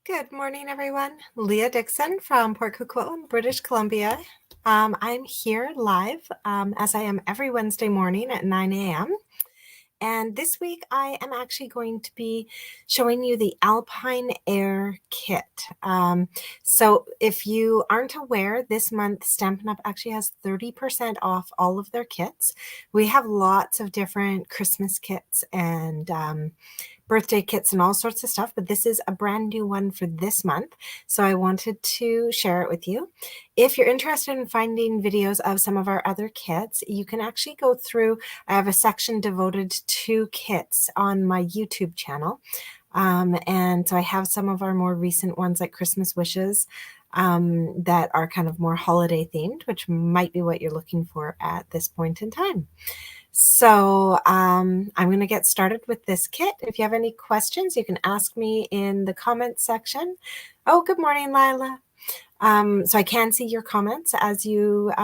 Good morning, everyone. Leah Dixon from Port Coquitlam, British Columbia. I'm here live, as I am every Wednesday morning at 9 a.m. And this week I am actually going to be showing you the Alpine Air Kit. So if you aren't aware, this month Stampin' Up! Actually has 30% off all of their kits. We have lots of different Christmas kits and birthday kits and all sorts of stuff, but this is a brand new one for this month. So I wanted to share it with you. If you're interested in finding videos of some of our other kits, you can actually go through. I have a section devoted to kits on my YouTube channel. And so I have some of our more recent ones like Christmas Wishes that are kind of more holiday themed, which might be what you're looking for at this point in time. So I'm going to get started with this kit. If you have any questions, you can ask me in the comments section. Oh, good morning, Lila. So I can see your comments as you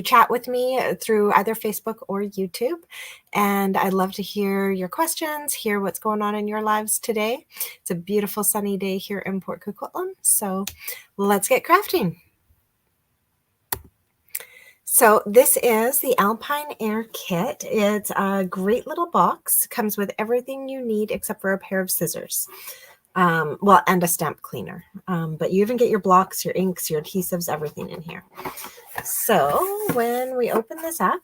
chat with me through either Facebook or YouTube. And I'd love to hear your questions, hear what's going on in your lives today. It's a beautiful sunny day here in Port Coquitlam. So let's get crafting. So this is the Alpine Air Kit. It's a great little box. Comes with everything you need except for a pair of scissors. Well, and a stamp cleaner. But you even get your blocks, your inks, your adhesives, everything in here. So when we open this up,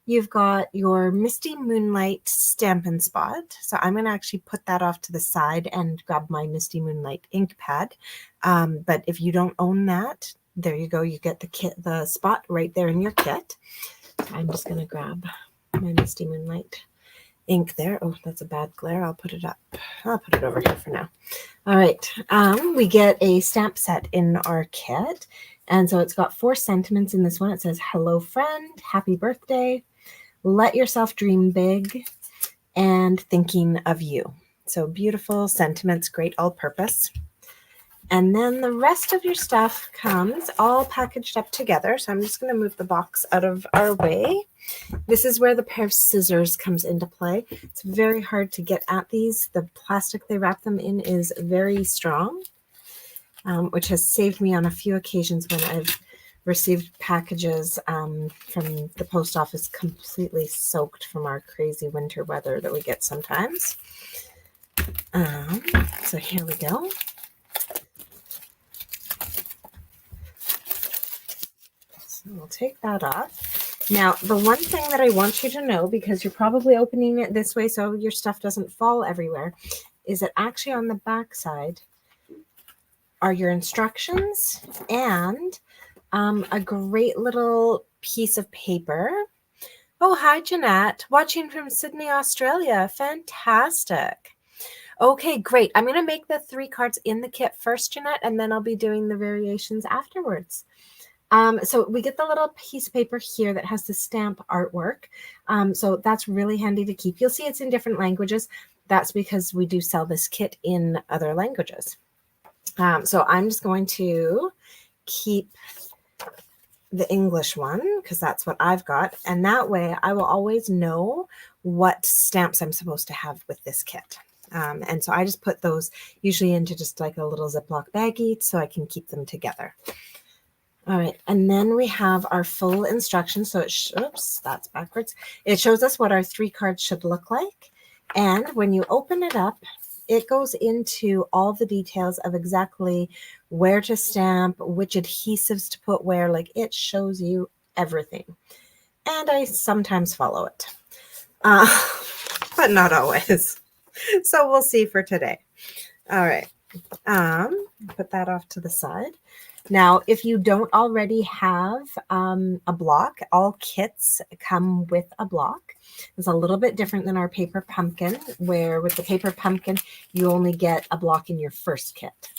you've got your Misty Moonlight Stampin' Spot. So I'm going to actually put that off to the side and grab my Misty Moonlight ink pad. But if you don't own that, there you go. You get the spot right there in your kit. I'm just going to grab my Misty Moonlight ink there. Oh, that's a bad glare. I'll put it up. I'll put it over here for now. All right. We get a stamp set in our kit. And so it's got 4 sentiments in this one. It says, hello, friend, happy birthday, let yourself dream big, and thinking of you. So beautiful sentiments, great all-purpose. And then the rest of your stuff comes all packaged up together. So I'm just going to move the box out of our way. This is where the pair of scissors comes into play. It's very hard to get at these. The plastic they wrap them in is very strong, which has saved me on a few occasions when I've received packages from the post office completely soaked from our crazy winter weather that we get sometimes. So here we go. So we'll take that off. Now, the one thing that I want you to know, because you're probably opening it this way so your stuff doesn't fall everywhere, is that actually on the back side are your instructions and a great little piece of paper. Oh, hi, Jeanette. Watching from Sydney, Australia. Fantastic. Okay, great. I'm going to make the 3 cards in the kit first, Jeanette, and then I'll be doing the variations afterwards. So we get the little piece of paper here that has the stamp artwork. So that's really handy to keep. You'll see it's in different languages. That's because we do sell this kit in other languages. So I'm just going to keep the English one because that's what I've got. And that way I will always know what stamps I'm supposed to have with this kit. And so I just put those usually into just like a little Ziploc baggie so I can keep them together. All right, and then we have our full instructions. So oops, that's backwards. It shows us what our 3 cards should look like. And when you open it up, it goes into all the details of exactly where to stamp, which adhesives to put where. Like, it shows you everything. And I sometimes follow it, but not always. So we'll see for today. All right, put that off to the side. Now, if you don't already have a block, all kits come with a block. It's a little bit different than our paper pumpkin, where with the paper pumpkin, you only get a block in your first kit.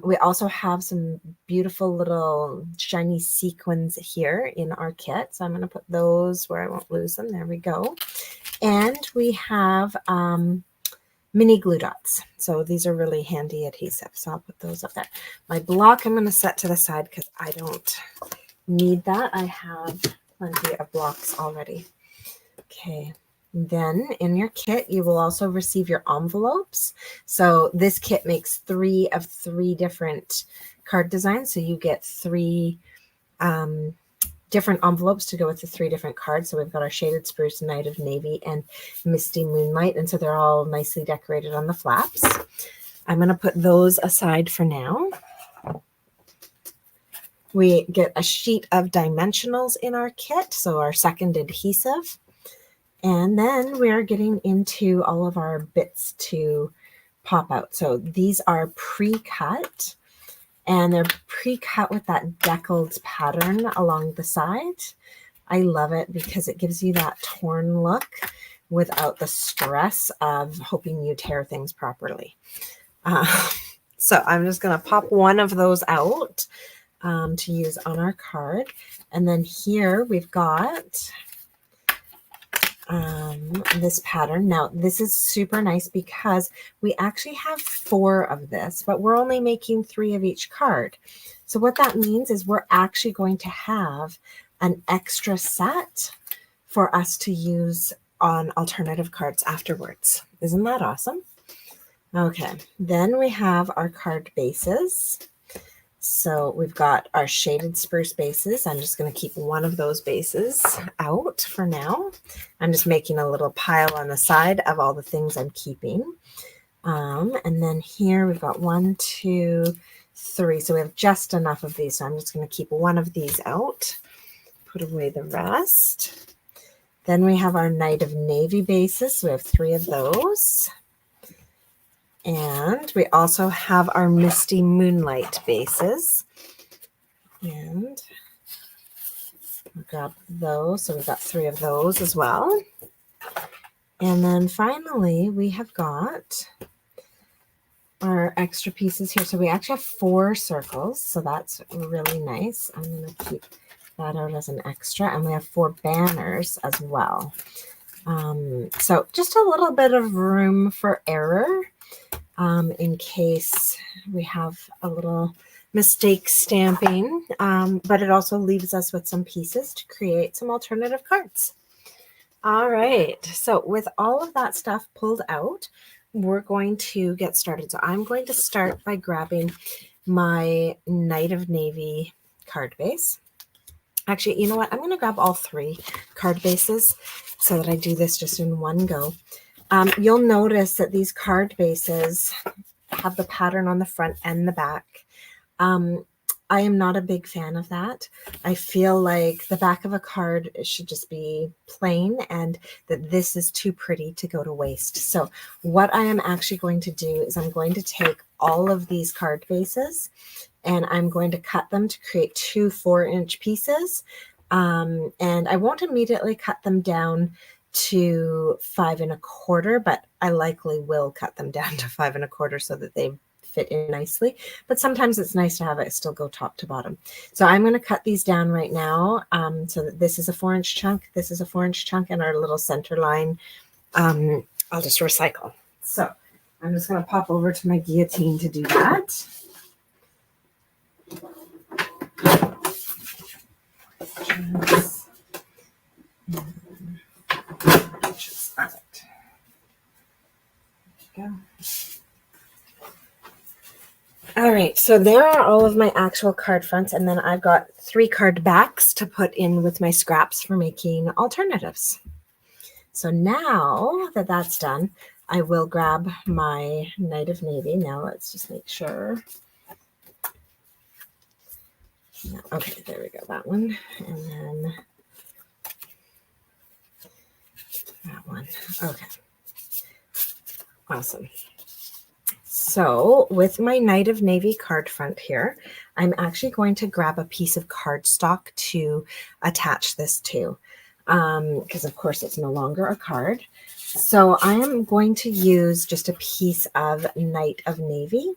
We also have some beautiful little shiny sequins here in our kit. So I'm going to put those where I won't lose them. There we go. And we have mini glue dots. So these are really handy adhesives. So I'll put those up there. My block I'm going to set to the side because I don't need that. I have plenty of blocks already. Okay. Then in your kit, you will also receive your envelopes. So this kit makes 3 of 3 different card designs. So you get 3 different envelopes to go with the 3 different cards. So we've got our Shaded Spruce, Night of Navy, and Misty Moonlight. And so they're all nicely decorated on the flaps. I'm going to put those aside for now. We get a sheet of dimensionals in our kit, so our second adhesive. And then we're getting into all of our bits to pop out. So these are pre-cut, and they're pre-cut with that deckled pattern along the side. I love it because it gives you that torn look without the stress of hoping you tear things properly. So I'm just going to pop one of those out to use on our card. And then here we've got this pattern. Now this is super nice because we actually have 4 of this, but we're only making 3 of each card. So what that means is we're actually going to have an extra set for us to use on alternative cards afterwards. Isn't that awesome? Okay, then we have our card bases. So we've got our Shaded Spruce bases. I'm just going to keep one of those bases out for now. I'm just making a little pile on the side of all the things I'm keeping. And then here we've got 1, 2, 3. So we have just enough of these. So I'm just going to keep one of these out, put away the rest. Then we have our Night of Navy bases. So we have 3 of those. And we also have our Misty Moonlight bases. And I'll grab those. So we've got 3 of those as well. And then finally, we have got our extra pieces here. So we actually have 4 circles. So that's really nice. I'm going to keep that out as an extra. And we have 4 banners as well. So just a little bit of room for error. In case we have a little mistake stamping, but it also leaves us with some pieces to create some alternative cards. All right, so with all of that stuff pulled out, we're going to get started. So I'm going to start by grabbing my Night of Navy card base. Actually, you know what? I'm going to grab all 3 card bases so that I do this just in one go. You'll notice that these card bases have the pattern on the front and the back. I am not a big fan of that. I feel like the back of a card should just be plain and that this is too pretty to go to waste. So what I am actually going to do is I'm going to take all of these card bases and I'm going to cut them to create 2 4-inch pieces. And I won't immediately cut them down to 5 1/4, but I likely will cut them down to 5 1/4 so that they fit in nicely. But sometimes it's nice to have it still go top to bottom. So I'm going to cut these down right now so that this is a 4-inch chunk, this is a 4-inch chunk, and our little center line I'll just recycle. So I'm just going to pop over to my guillotine to do that. All right. There you go. All right, so there are all of my actual card fronts, and then I've got 3 card backs to put in with my scraps for making alternatives. So now that that's done, I will grab my Night of Navy. Now let's just make sure. Okay, there we go, that one. And then that one. Okay. Awesome. So with my Night of Navy card front here, I'm actually going to grab a piece of cardstock to attach this to, because of course it's no longer a card. So I am going to use just a piece of Night of Navy,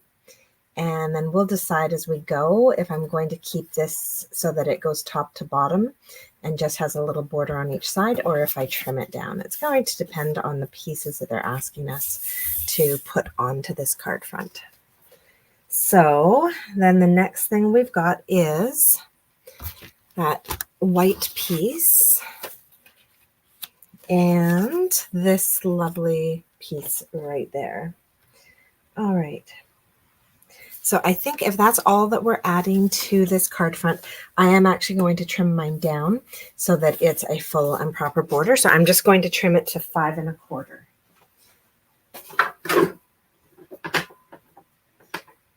and then we'll decide as we go if I'm going to keep this so that it goes top to bottom and just has a little border on each side, or if I trim it down. It's going to depend on the pieces that they're asking us to put onto this card front. So then the next thing we've got is that white piece and this lovely piece right there. All right. So I think if that's all that we're adding to this card front, I am actually going to trim mine down so that it's a full and proper border. So I'm just going to trim it to 5 1/4.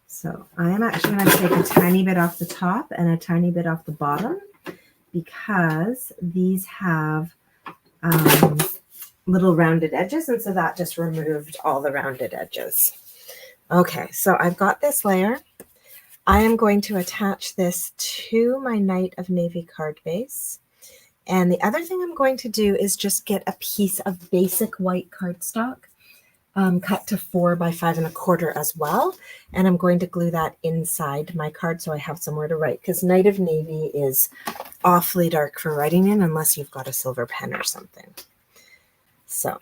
So I am actually going to take a tiny bit off the top and a tiny bit off the bottom because these have little rounded edges, and so that just removed all the rounded edges. Okay, so I've got this layer. I am going to attach this to my Night of Navy card base. And the other thing I'm going to do is just get a piece of basic white cardstock, cut to 4 by 5 1/4 as well. And I'm going to glue that inside my card so I have somewhere to write, because Night of Navy is awfully dark for writing in unless you've got a silver pen or something. So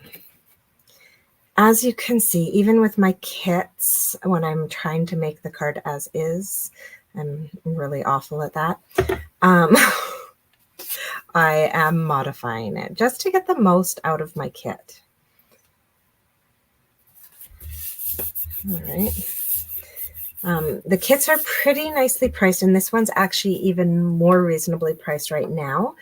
as you can see, even with my kits, when I'm trying to make the card as is, I'm really awful at that. I am modifying it just to get the most out of my kit. All right. The kits are pretty nicely priced, and this one's actually even more reasonably priced right now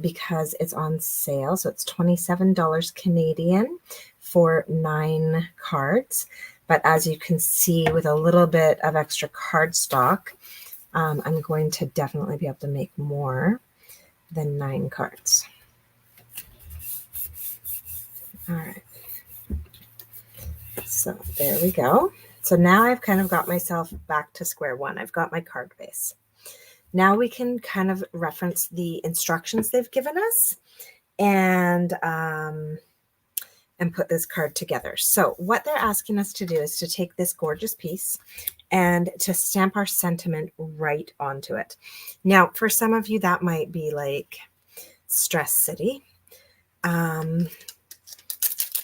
because it's on sale. So it's $27 Canadian for 9 cards. But as you can see, with a little bit of extra cardstock, I'm going to definitely be able to make more than 9 cards. All right. So there we go. So now I've kind of got myself back to square one. I've got my card base. Now we can kind of reference the instructions they've given us and put this card together. So what they're asking us to do is to take this gorgeous piece and to stamp our sentiment right onto it. Now, for some of you, that might be like Stress City.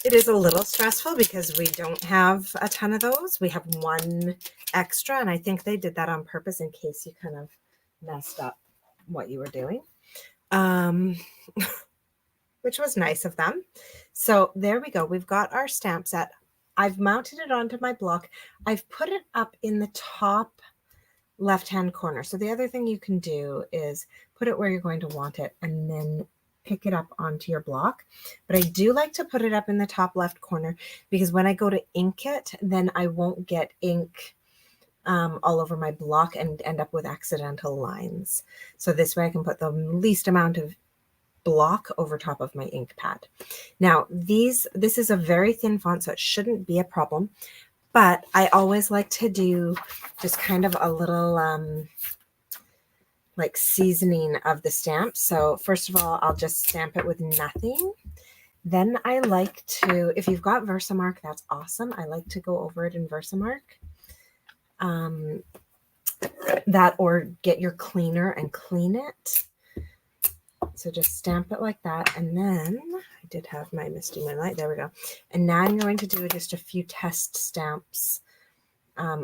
It is a little stressful because we don't have a ton of those. We have one extra, and I think they did that on purpose in case you kind of messed up what you were doing, which was nice of them. So there we go. We've got our stamp set. I've mounted it onto my block. I've put it up in the top left-hand corner. So the other thing you can do is put it where you're going to want it and then pick it up onto your block. But I do like to put it up in the top left corner because when I go to ink it, then I won't get ink all over my block and end up with accidental lines. So this way I can put the least amount of block over top of my ink pad. Now this is a very thin font, so it shouldn't be a problem. But I always like to do just kind of a little like seasoning of the stamp. So first of all, I'll just stamp it with nothing. Then I like to, if you've got Versamark, that's awesome. I like to go over it in Versamark. That or get your cleaner and clean it. So just stamp it like that. And then I did have my Misty Moonlight. There we go. And now I'm going to do just a few test stamps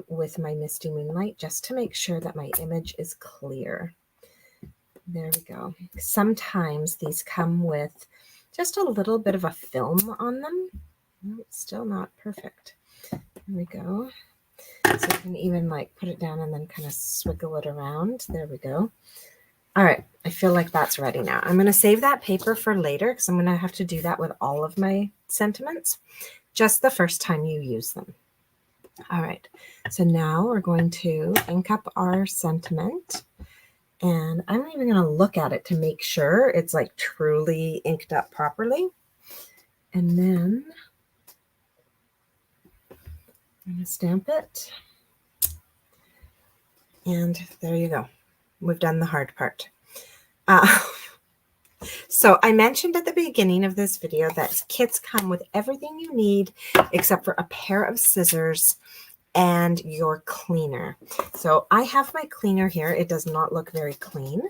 with my Misty Moonlight just to make sure that my image is clear. There we go. Sometimes these come with just a little bit of a film on them. Oh, it's still not perfect. There we go. So you can even like put it down and then kind of swiggle it around. There we go. All right, I feel like that's ready now. I'm going to save that paper for later because I'm going to have to do that with all of my sentiments, just the first time you use them. All right, so now we're going to ink up our sentiment, and I'm even going to look at it to make sure it's like truly inked up properly. And then I'm going to stamp it. And there you go. We've done the hard part. So I mentioned at the beginning of this video that kits come with everything you need except for a pair of scissors and your cleaner. So I have my cleaner here. It does not look very clean,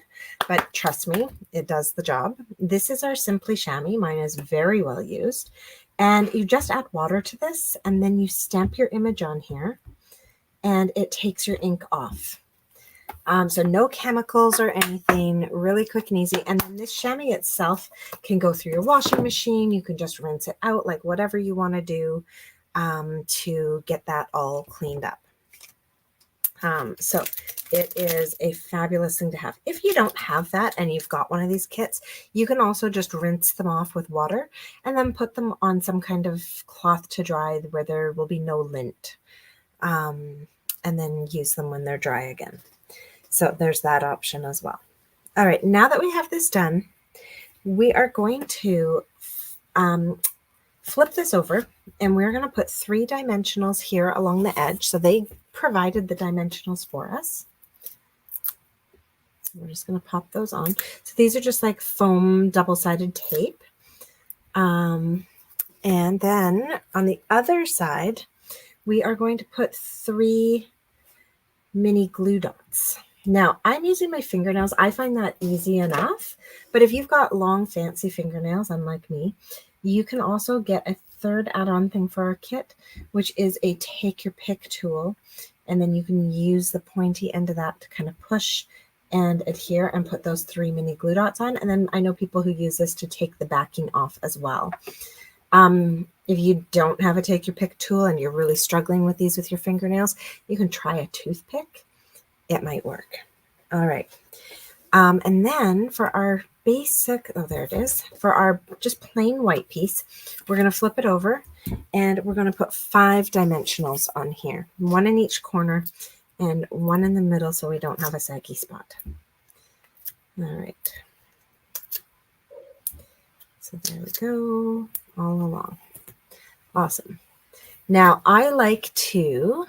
but trust me, it does the job. This is our Simply Chamois. Mine is very well used. And you just add water to this, and then you stamp your image on here, and it takes your ink off. So no chemicals or anything, really quick and easy. And then this chamois itself can go through your washing machine. You can just rinse it out, like whatever you want to do to get that all cleaned up. So it is a fabulous thing to have. If you don't have that and you've got one of these kits, you can also just rinse them off with water and then put them on some kind of cloth to dry where there will be no lint, and then use them when they're dry again. So there's that option as well. All right, now that we have this done, we are going to flip this over, and we're going to put 3 dimensionals here along the edge. So they provided the dimensionals for us. So we're just going to pop those on. So these are just like foam double-sided tape. And then on the other side, we are going to put 3 mini glue dots. Now, I'm using my fingernails. I find that easy enough. But if you've got long, fancy fingernails, unlike me, you can also get a third add-on thing for our kit, which is a take your pick tool. And then you can use the pointy end of that to kind of push and adhere and put those 3 mini glue dots on. And then I know people who use this to take the backing off as well. If you don't have a take your pick tool and you're really struggling with these with your fingernails, you can try a toothpick. It might work. All right. And then for our basic, oh, there it is. For our just plain white piece, we're going to flip it over and we're going to put 5 dimensionals on here, 1 in each corner and 1 in the middle so we don't have a saggy spot. All right. So there we go, all along. Awesome. Now I like to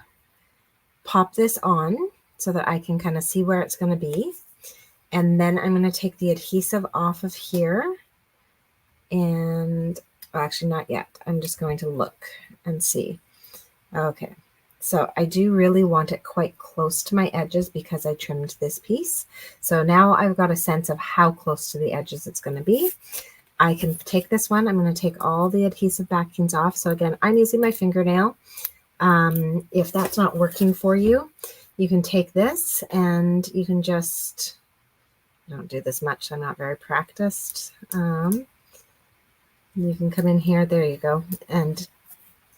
pop this on so that I can kind of see where it's going to be. And then I'm going to take the adhesive off of here. And well, actually not yet. I'm just going to look and see. Okay. So I do really want it quite close to my edges because I trimmed this piece. So now I've got a sense of how close to the edges it's going to be. I can take this one. I'm going to take all the adhesive backings off. So again, I'm using my fingernail. If that's not working for you, you can take this and you can just, I don't do this much. I'm not very practiced. You can come in here. There you go. And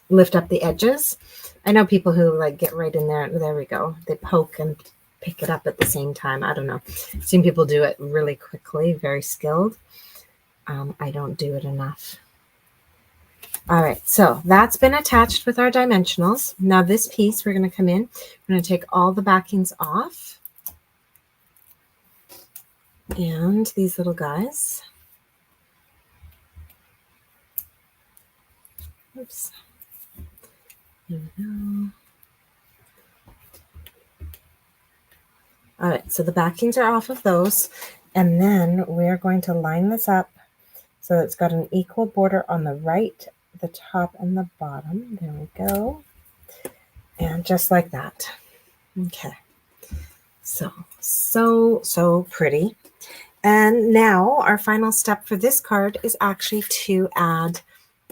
lift up the edges. I know people who like get right in there. There we go. They poke and pick it up at the same time. I don't know. I've seen people do it really quickly, very skilled. I don't do it enough. All right, so that's been attached with our dimensionals. Now this piece, we're going to come in. We're going to take all the backings off. And these little guys. Oops. There we go. All right, so the backings are off of those. And then we're going to line this up so it's got an equal border on the right, the top, and the bottom. There we go. And just like that. Okay. So pretty. And now our final step for this card is actually to add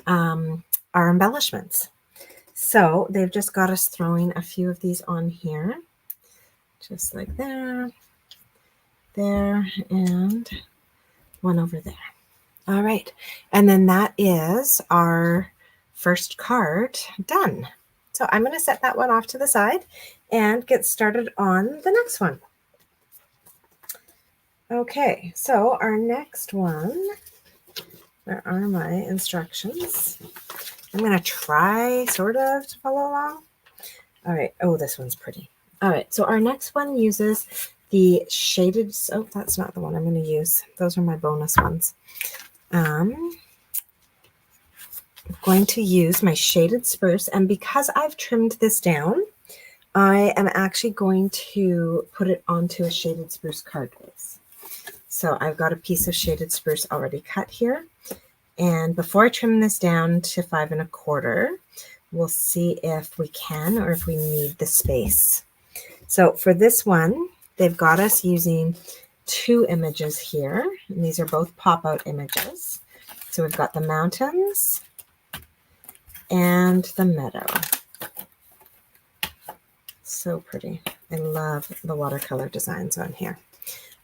our embellishments. So they've just got us throwing a few of these on here. Just like there, and one over there. All right. And then that is our first card done. So I'm going to set that one off to the side and get started on the next one. Okay, so our next one, where are my instructions? I'm going to try sort of to follow along. All right. Oh, this one's pretty. All right. So our next one uses the shaded, oh, that's not the one I'm going to use. Those are my bonus ones. I'm going to use my shaded spruce, and because I've trimmed this down, I am actually going to put it onto a shaded spruce card base. So I've got a piece of shaded spruce already cut here. And before I trim this down to 5 1/4, we'll see if we can or if we need the space. So for this one, they've got us using 2 images here, and these are both pop-out images. So we've got the mountains and the meadow. So pretty. I love the watercolor designs on here.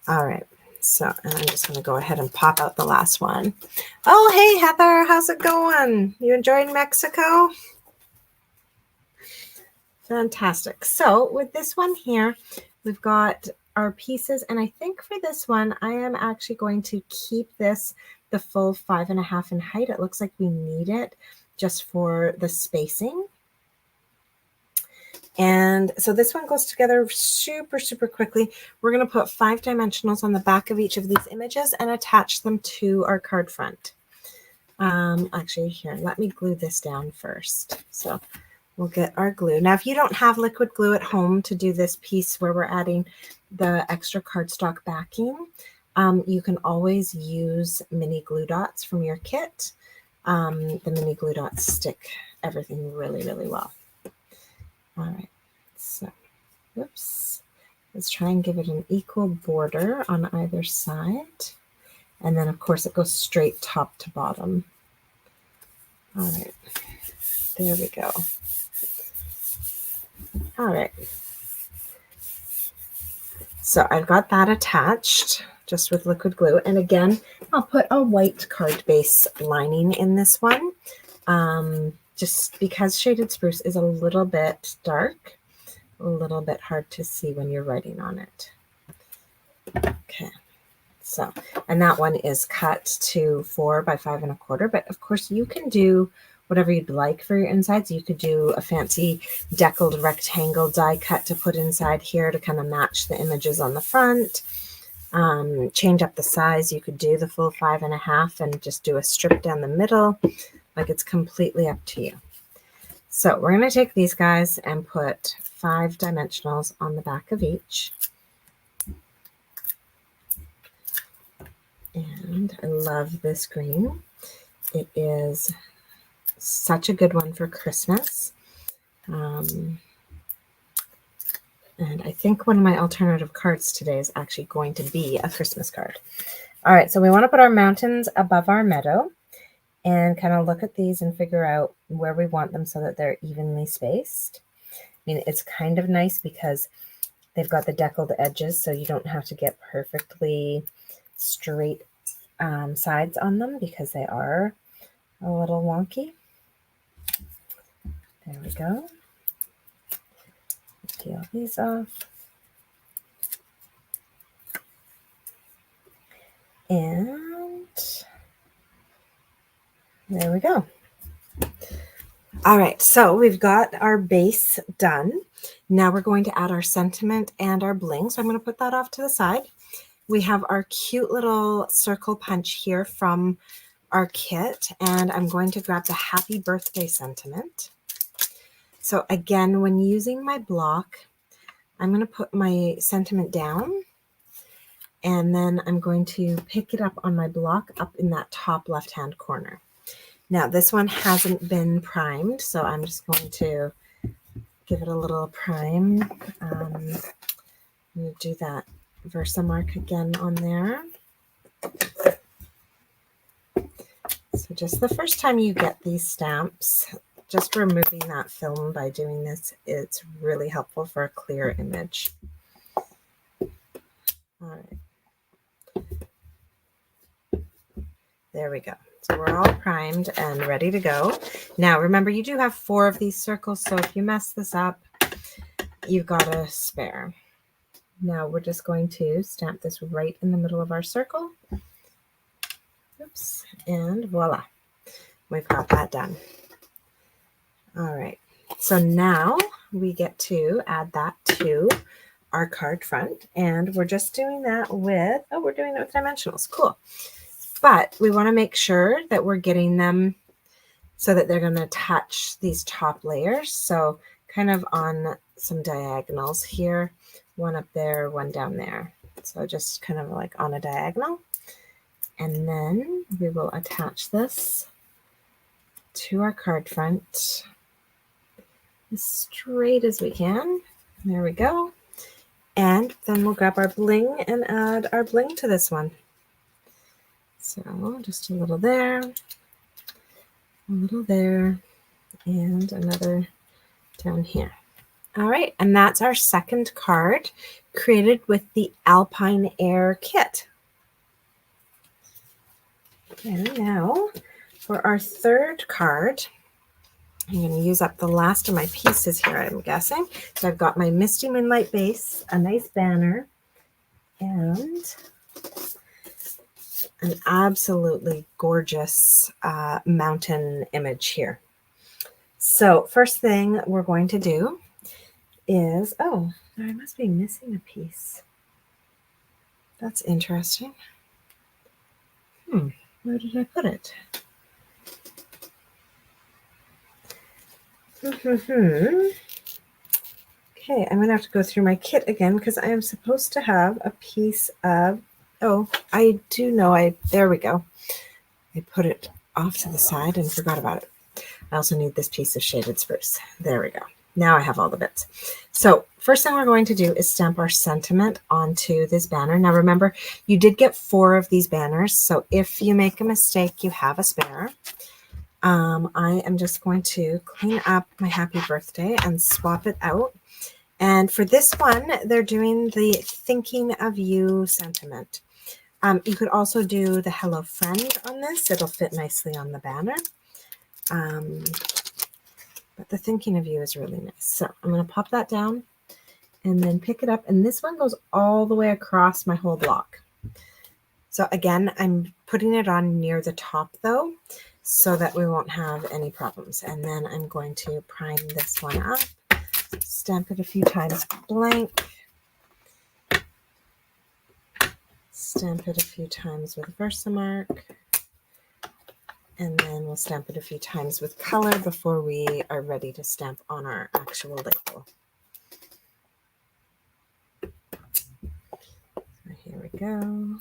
All right. So, and I'm just going to go ahead and pop out the last one. Oh, hey, Heather. How's it going? You enjoying Mexico? Fantastic. So with this one here, we've got our pieces. And I think for this one, I am actually going to keep this the full 5.5 in height. It looks like we need it just for the spacing. And so this one goes together super, super quickly. We're going to put 5 dimensionals on the back of each of these images and attach them to our card front. Actually, here, let me glue this down first. So we'll get our glue. Now, if you don't have liquid glue at home to do this piece where we're adding the extra cardstock backing, you can always use mini glue dots from your kit. The mini glue dots stick everything really, really well. All right, so, whoops. Let's try and give it an equal border on either side. And then, of course, it goes straight top to bottom. All right, there we go. All right. So I've got that attached just with liquid glue. And again, I'll put a white card base lining in this one. Just because shaded spruce is a little bit dark, a little bit hard to see when you're writing on it. Okay, so, and that one is cut to 4 by 5 1/4, but of course you can do whatever you'd like for your insides. You could do a fancy deckled rectangle die cut to put inside here to kind of match the images on the front. Change up the size. You could do the full 5.5 and just do a strip down the middle. Like, it's completely up to you. So we're going to take these guys and put 5 dimensionals on the back of each. And I love this green. It is such a good one for Christmas. And I think one of my alternative cards today is actually going to be a Christmas card. All right, so we want to put our mountains above our meadow and kind of look at these and figure out where we want them so that they're evenly spaced. I mean, it's kind of nice because they've got the deckled edges, so you don't have to get perfectly straight sides on them because they are a little wonky. There we go. Peel these off. And there we go. All right, so we've got our base done. Now we're going to add our sentiment and our bling. So I'm going to put that off to the side. We have our cute little circle punch here from our kit, and I'm going to grab the happy birthday sentiment. So again, when using my block, I'm going to put my sentiment down, and then I'm going to pick it up on my block up in that top left-hand corner. Now, this one hasn't been primed, so I'm just going to give it a little prime. I'm going to do that Versa mark again on there. So just the first time you get these stamps, just removing that film by doing this, it's really helpful for a clear image. All right. There we go. So we're all primed and ready to go. Now, remember, you do have 4 of these circles, so if you mess this up, you've got a spare. Now we're just going to stamp this right in the middle of our circle. Oops, and voila, we've got that done. All right, so now we get to add that to our card front, and we're just doing that with, oh, we're doing it with dimensionals, cool. But we want to make sure that we're getting them so that they're going to touch these top layers. So kind of on some diagonals here, one up there, one down there. So just kind of like on a diagonal. And then we will attach this to our card front as straight as we can. There we go. And then we'll grab our bling and add our bling to this one. So just a little there, a little there, and another down here. All right, and that's our second card created with the Alpine Air Kit. And now for our third card, I'm going to use up the last of my pieces here, I'm guessing. So I've got my Misty Moonlight base, a nice banner, and an absolutely gorgeous mountain image here. So first thing we're going to do is, oh, I must be missing a piece. That's interesting. Where did I put it? Okay, I'm going to have to go through my kit again because I am supposed to have a piece of, oh, I do know, there we go. I put it off to the side and forgot about it. I also need this piece of shaded spruce. There we go. Now I have all the bits. So first thing we're going to do is stamp our sentiment onto this banner. Now remember, you did get 4 of these banners, so if you make a mistake, you have a spare. I am just going to clean up my happy birthday and swap it out. And for this one, they're doing the thinking of you sentiment. You could also do the hello friend on this. It'll fit nicely on the banner. But the thinking of you is really nice. So I'm going to pop that down and then pick it up. And this one goes all the way across my whole block. So again, I'm putting it on near the top though, so that we won't have any problems. And then I'm going to prime this one up, stamp it a few times blank, stamp it a few times with Versamark, and then we'll stamp it a few times with color before we are ready to stamp on our actual label. So here we go.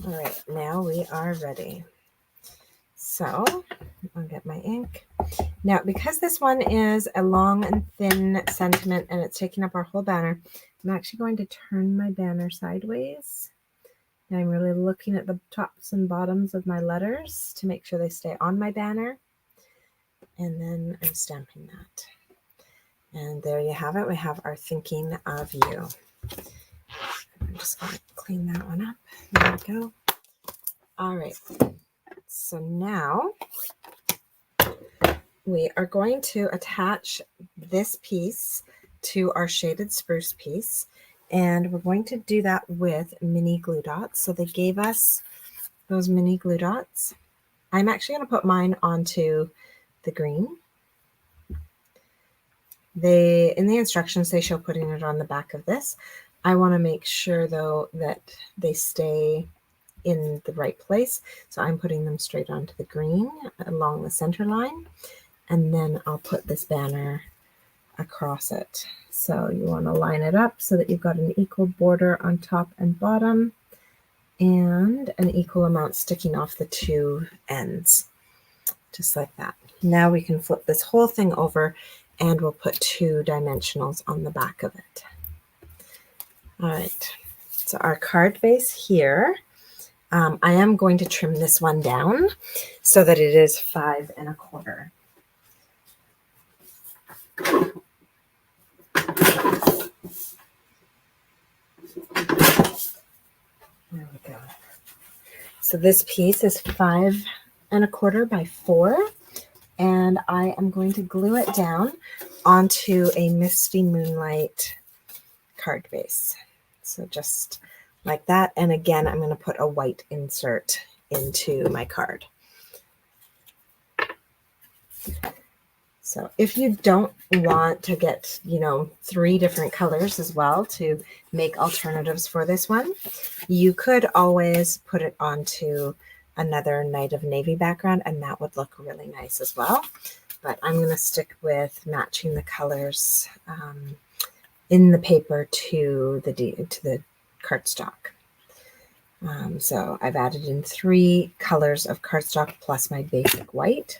All right, now we are ready. So I'll get my ink. Now, because this one is a long and thin sentiment and it's taking up our whole banner, I'm actually going to turn my banner sideways. And I'm really looking at the tops and bottoms of my letters to make sure they stay on my banner. And then I'm stamping that. And there you have it. We have our thinking of you. I'm just going to clean that one up. There we go. All right. So now we are going to attach this piece to our shaded spruce piece. And we're going to do that with mini glue dots. So they gave us those mini glue dots. I'm actually going to put mine onto the green. In the instructions, they show putting it on the back of this. I want to make sure though that they stay in the right place. So I'm putting them straight onto the green along the center line. And then I'll put this banner across it. So you want to line it up so that you've got an equal border on top and bottom and an equal amount sticking off the 2 ends, just like that. Now we can flip this whole thing over and we'll put 2 dimensionals on the back of it. All right, so our card base here, I am going to trim this one down so that it is 5 1/4. There we go. So this piece is 5 1/4 by 4, and I am going to glue it down onto a Misty Moonlight card base. So just like that. And again, I'm going to put a white insert into my card. So if you don't want to get, 3 different colors as well to make alternatives for this one, you could always put it onto another Night of Navy background, and that would look really nice as well. But I'm going to stick with matching the colors in the paper to the cardstock. So I've added in 3 colors of cardstock plus my basic white.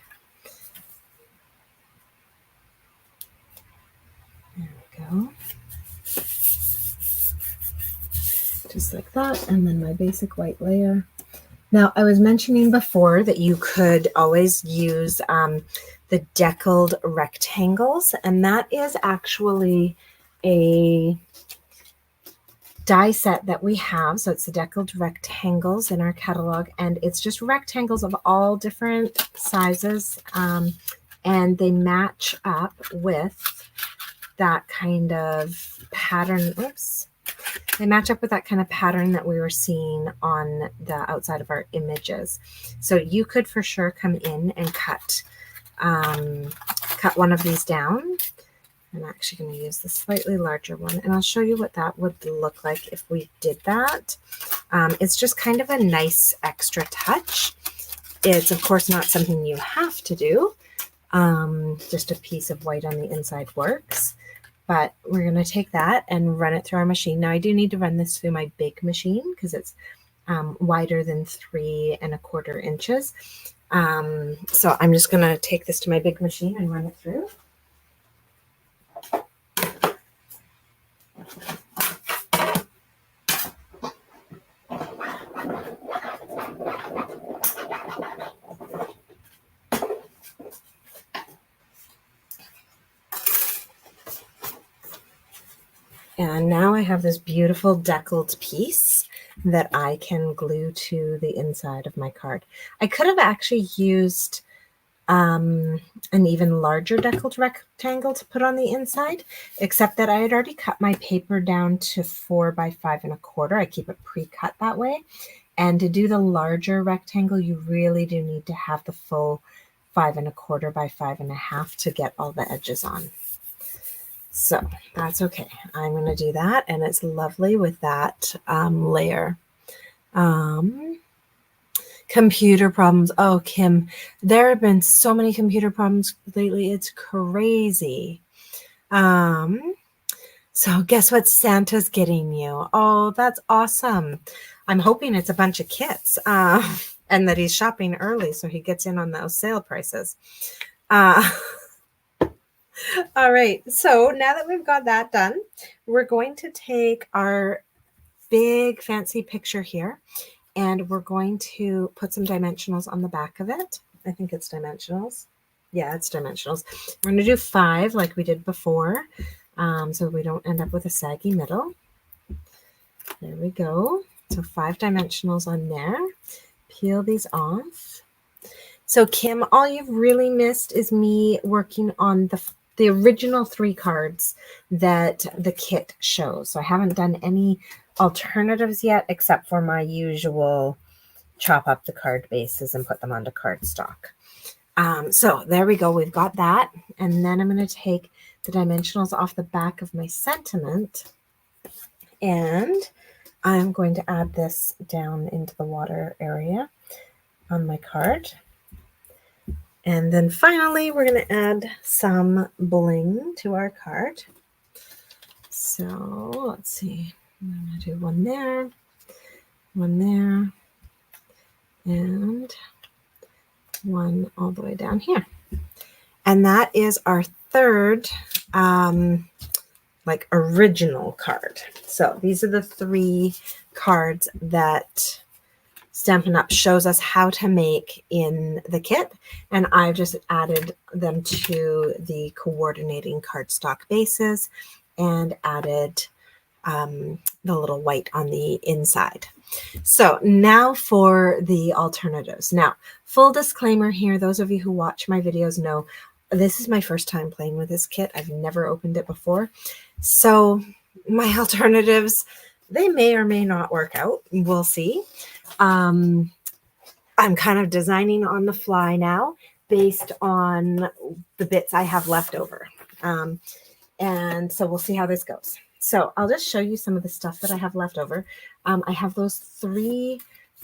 There we go. Just like that, and then my basic white layer. Now, I was mentioning before that you could always use the deckled rectangles, and that is actually a die set that we have. So it's the deckled rectangles in our catalog, and it's just rectangles of all different sizes, and they match up with that kind of pattern. Oops. They match up with that kind of pattern that we were seeing on the outside of our images. So you could for sure come in and cut one of these down. I'm actually going to use the slightly larger one, and I'll show you what that would look like if we did that. It's just kind of a nice extra touch. It's, of course, not something you have to do. Just a piece of white on the inside works. But we're going to take that and run it through our machine. Now, I do need to run this through my big machine because it's wider than 3 1/4 inches. So I'm just going to take this to my big machine and run it through. And now I have this beautiful deckled piece that I can glue to the inside of my card. I could have actually used an even larger deckled rectangle to put on the inside, except that I had already cut my paper down to 4 by 5 1/4. I keep it pre-cut that way. And to do the larger rectangle, you really do need to have the full 5 1/4 by 5 1/2 to get all the edges on. So that's okay. I'm going to do that, and it's lovely with that layer. Computer problems. Oh, Kim, there have been so many computer problems lately. It's crazy. So guess what Santa's getting you? Oh, that's awesome. I'm hoping it's a bunch of kits and that he's shopping early so he gets in on those sale prices. All right, so now that we've got that done, we're going to take our big fancy picture here, and we're going to put some dimensionals on the back of it. I think it's dimensionals. Yeah, it's dimensionals. We're going to do 5 like we did before, so we don't end up with a saggy middle. There we go. So 5 dimensionals on there. Peel these off. So Kim, all you've really missed is me working on the original 3 cards that the kit shows. So I haven't done any alternatives yet, except for my usual chop up the card bases and put them onto cardstock. So there we go. We've got that. And then I'm going to take the dimensionals off the back of my sentiment, and I'm going to add this down into the water area on my card. And then finally, we're going to add some bling to our card. So let's see. I'm going to do one there, and one all the way down here. And that is our third like original card. So these are the 3 cards that Stampin' Up! Shows us how to make in the kit, and I've just added them to the coordinating cardstock bases and added the little white on the inside. So now for the alternatives. Now, full disclaimer here, those of you who watch my videos know this is my first time playing with this kit. I've never opened it before. So my alternatives, they may or may not work out. We'll see. I'm kind of designing on the fly now based on the bits I have left over. And so we'll see how this goes. So I'll just show you some of the stuff that I have left over. I have those 3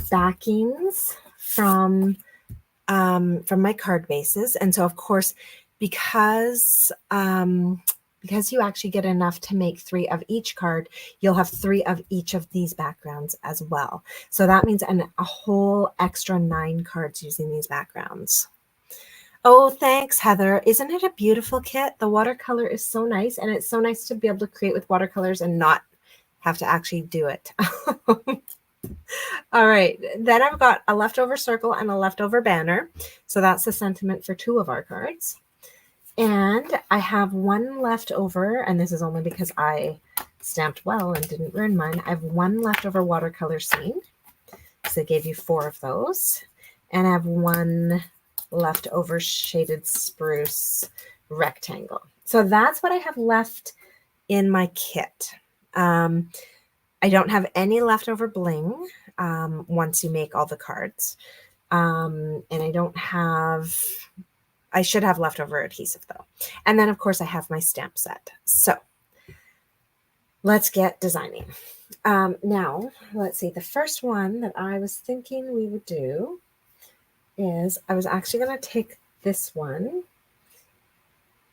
backings from my card bases. And so, of course, because you actually get enough to make 3 of each card, you'll have 3 of each of these backgrounds as well. So that means a whole extra 9 cards using these backgrounds. Oh, thanks, Heather. Isn't it a beautiful kit? The watercolor is so nice, and it's so nice to be able to create with watercolors and not have to actually do it. All right, then I've got a leftover circle and a leftover banner. So that's the sentiment for 2 of our cards. And I have one left over, and this is only because I stamped well and didn't ruin mine. I have one leftover watercolor scene. So I gave you 4 of those. And I have one leftover shaded spruce rectangle. So that's what I have left in my kit. I don't have any leftover bling once you make all the cards. And I don't have, I should have leftover adhesive though. And then of course I have my stamp set. So let's get designing. Now, let's see, the first one that I was thinking we would do is I was actually going to take this one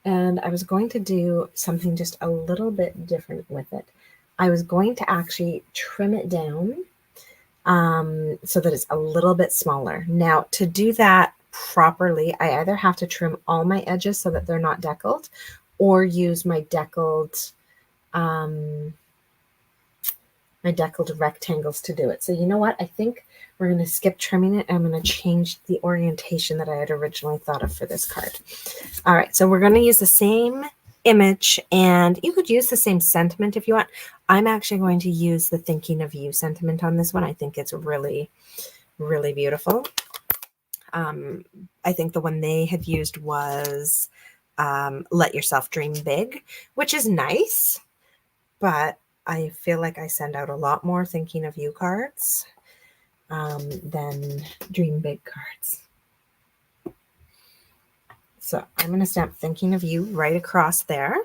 and I was going to do something just a little bit different with it. I was going to actually trim it down so that it's a little bit smaller. Now, to do that properly, I either have to trim all my edges so that they're not deckled or use my deckled rectangles to do it. So you know what? I think we're going to skip trimming it and I'm going to change the orientation that I had originally thought of for this card. All right, so we're going to use the same image and you could use the same sentiment if you want. I'm actually going to use the thinking of you sentiment on this one. I think it's really, really beautiful. I think the one they had used was Let Yourself Dream Big, which is nice, but I feel like I send out a lot more thinking of you cards than dream big cards. So I'm going to stamp thinking of you right across there.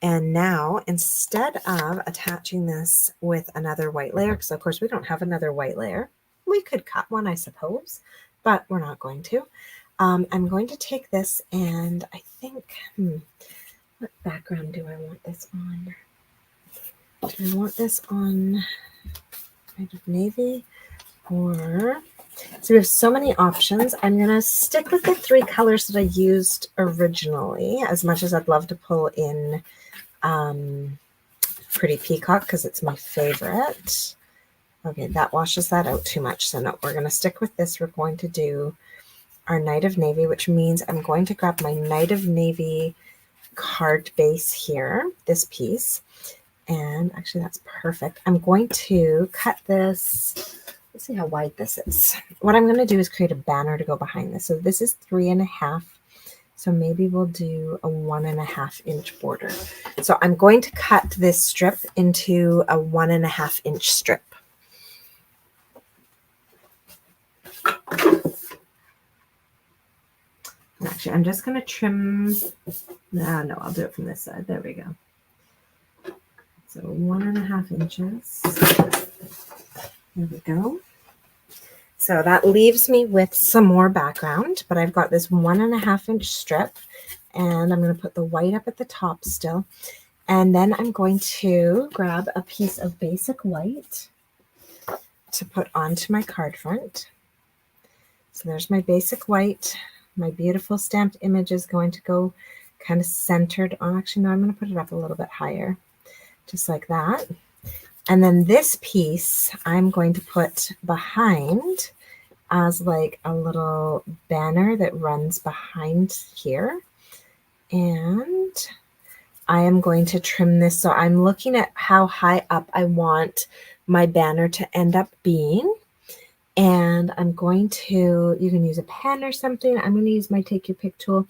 And now instead of attaching this with another white layer, because of course we don't have another white layer, we could cut one, I suppose, but we're not going to. I'm going to take this and I think, what background do I want this on? Do I want this on kind of navy or... So we have so many options. I'm going to stick with the 3 colors that I used originally, as much as I'd love to pull in Pretty Peacock because it's my favorite. Okay, that washes that out too much. So no, we're going to stick with this. We're going to do our Night of Navy, which means I'm going to grab my Night of Navy card base here, this piece. And actually that's perfect. I'm going to cut this. Let's see how wide this is. What I'm going to do is create a banner to go behind this. So this is 3.5. So maybe we'll do a 1.5 inch border. So I'm going to cut this strip into a 1.5 inch strip. Actually, I'm just going to trim. No, I'll do it from this side. There we go. So 1.5 inches. There we go. So that leaves me with some more background, but I've got this 1.5 inch strip and I'm going to put the white up at the top still. And then I'm going to grab a piece of basic white to put onto my card front. So there's my basic white. My beautiful stamped image is going to go kind of centered on, actually, no, I'm going to put it up a little bit higher, just like that. And then this piece I'm going to put behind as like a little banner that runs behind here. And I am going to trim this. So I'm looking at how high up I want my banner to end up being. And I'm going to, you can use a pen or something. I'm going to use my Take Your Pick tool.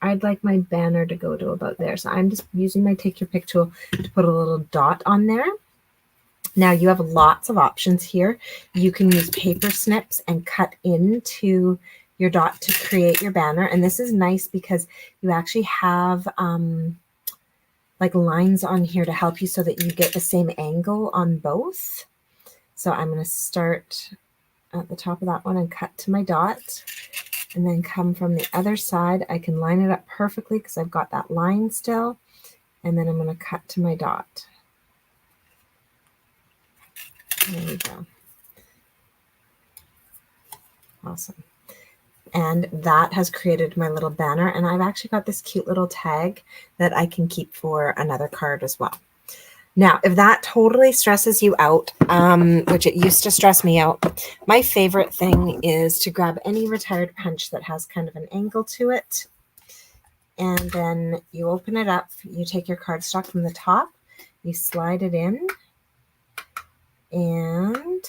I'd like my banner to go to about there. So I'm just using my Take Your Pick tool to put a little dot on there. Now you have lots of options here. You can use paper snips and cut into your dot to create your banner. And this is nice because you actually have like lines on here to help you so that you get the same angle on both. So I'm going to start at the top of that one and cut to my dot. And then come from the other side. I can line it up perfectly because I've got that line still. And then I'm going to cut to my dot. There we go. Awesome. And that has created my little banner. And I've actually got this cute little tag that I can keep for another card as well. Now, if that totally stresses you out, which it used to stress me out, my favorite thing is to grab any retired punch that has kind of an angle to it. And then you open it up, you take your cardstock from the top, you slide it in, and